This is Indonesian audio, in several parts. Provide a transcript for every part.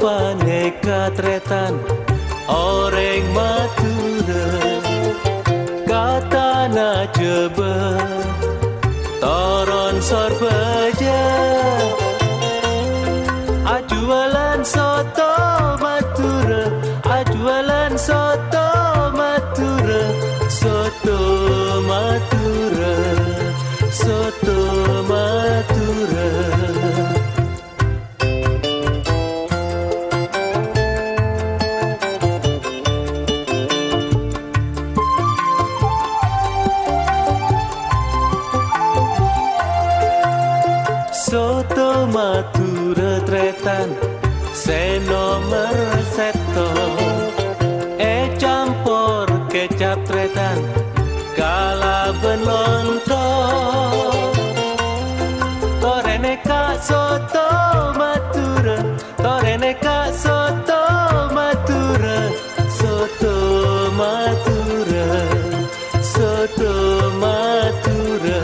paneka tretan orang Madura kata na coba toron sorbeja ajualan soto Madura ajualan soto Madura soto Madura soto Madura. Soto Madura tretan se nomor seto campur kecap tretan kalaban lontong toreneka soto Madura toreneka soto Madura soto Madura soto Madura.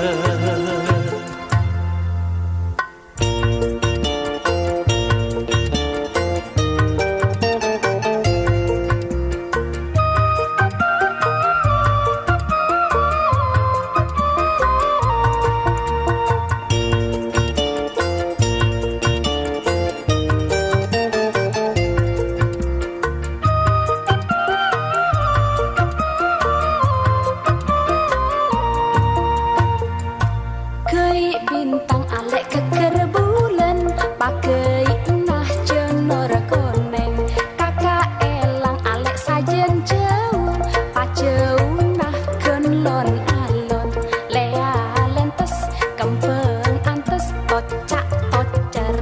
Bintang alek keker bulan pakai nah jenor koneng kakak elang alek sajen jauh paceu nah kenlon alon lea lentes kempeng antes tocak tocer.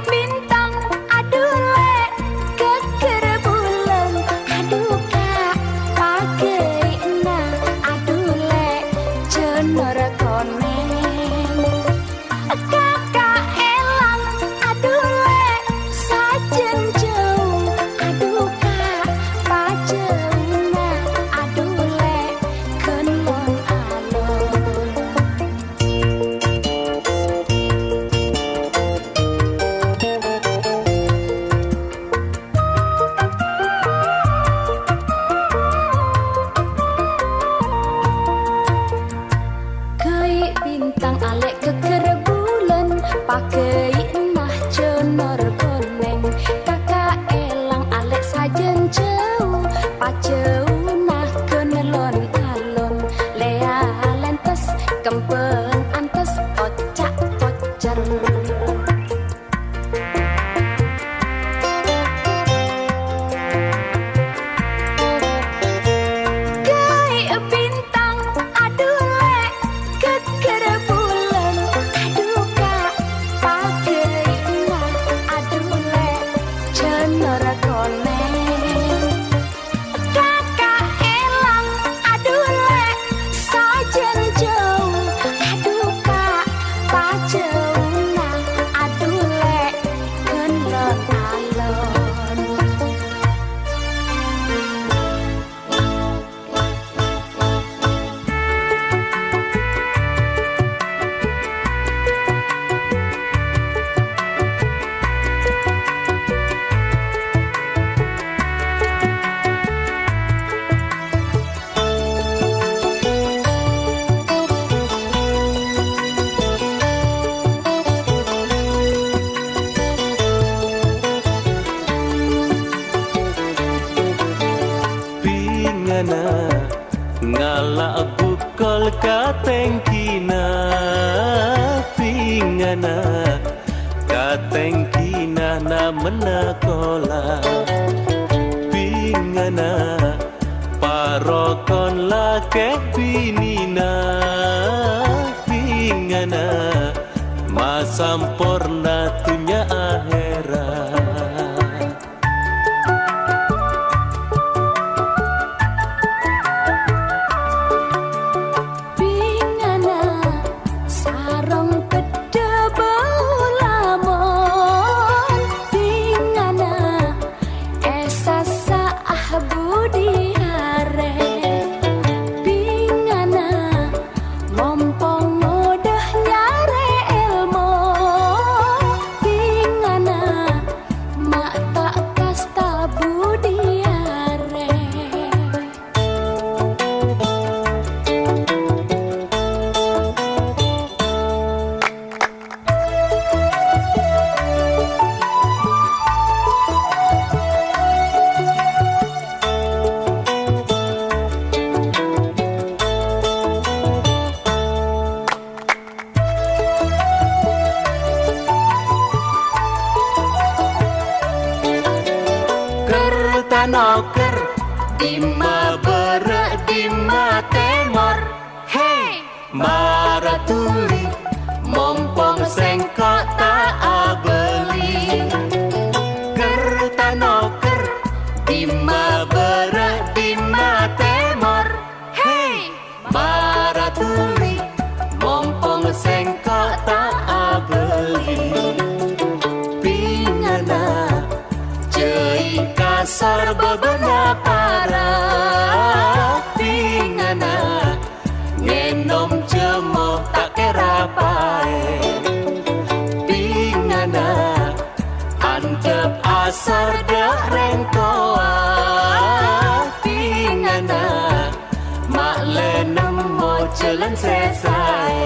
Bintang adule keker bulan aduh kak pakai nah adule jenor koneng kakak elang adule sajen jauh aduh kak paceu nah adule kenlon alon. Bintang alek keker bulan pakai nah jenor koneng kakak elang alek sajen jauh paceu nah kenelon alon lea lentes kempeng antes tocak tocer. Bintang adule keker bulan aduh kak pakai nah adule jenor koneng kakak elang adule sajen jauh aduh kak paceu nah adule kenlon alon. Pingana ngala bukol katengkina pingana katengkina na menakola pingana parokon lake pinina pingana masampurna tunya akhirat. Budi hare Dima berak dima temor. Hey, maratuli mompong sengkok tak abeli. Kertanoker dima berak dima temor. Hey, maratuli mompong sengkok tak abeli. Pingana jei kasar bebena para. Pingana ngenom jemoh tak kira pae. Pingana antep asar dak rengkoa. Pingana mak lenem mo jalan selesai.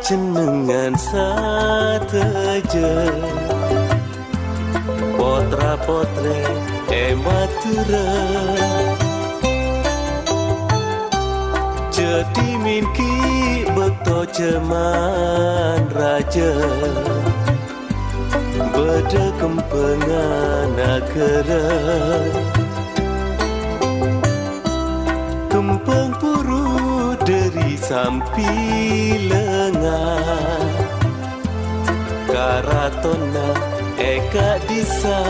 jenengan sateje potra potre matura jadi minki bekto jeman raja beda kempengan negara kempeng puru dari sampi lengah karatona eka disa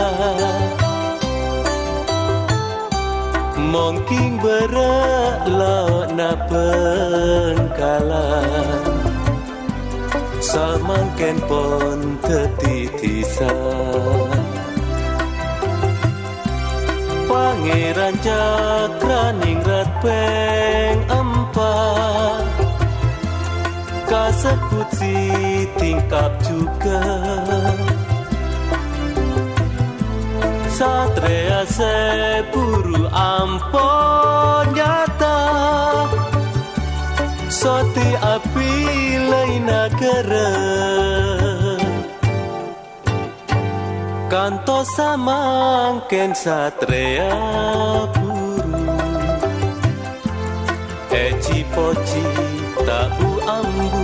mongking berak laut na pengkalan samangken pon tetitisa Pangeran Cakraning rat peng empat kasebut si tingkap juga Satria sepuru ampon nyata Soti api lain negara Kanto samangken satria buru Eci poci tabu ambu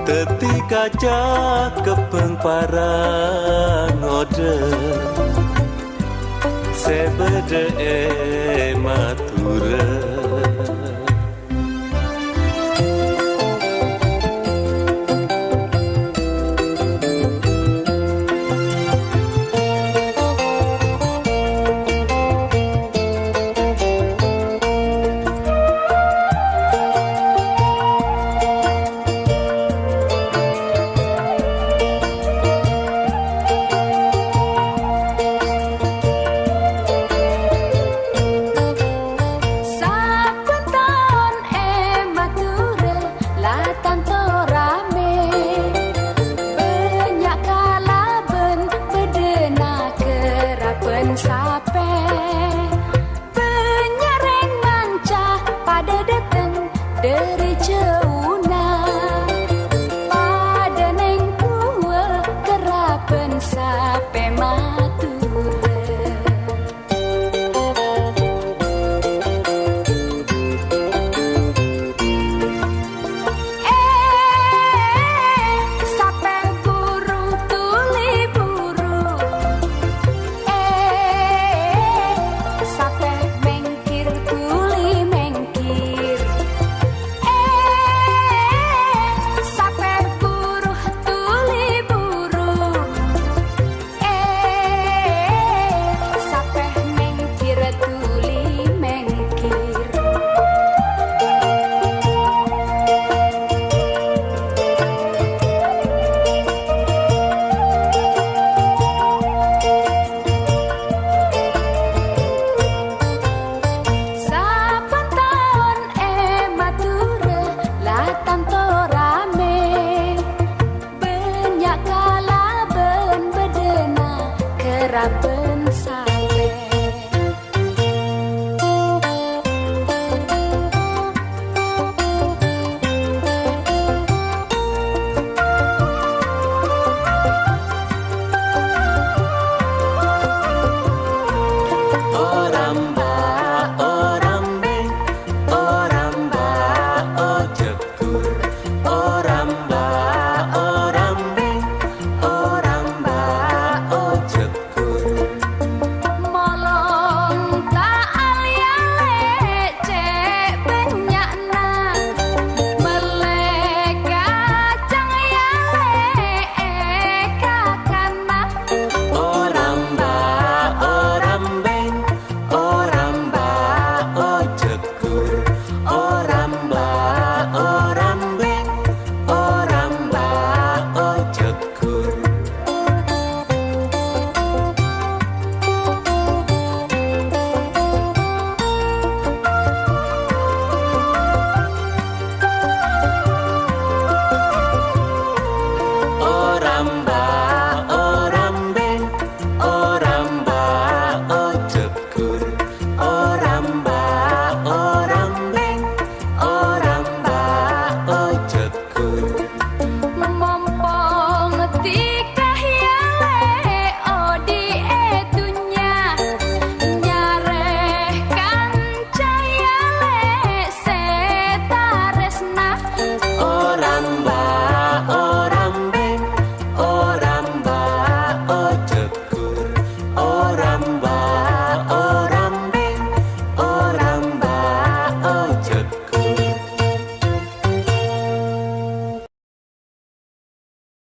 Teti kaca kepeng para ngode Sebede matura dari ceuna pada neng tua kerapen sape matura sape buru tuli buru sape mengkir tuli mengkir Rapen sa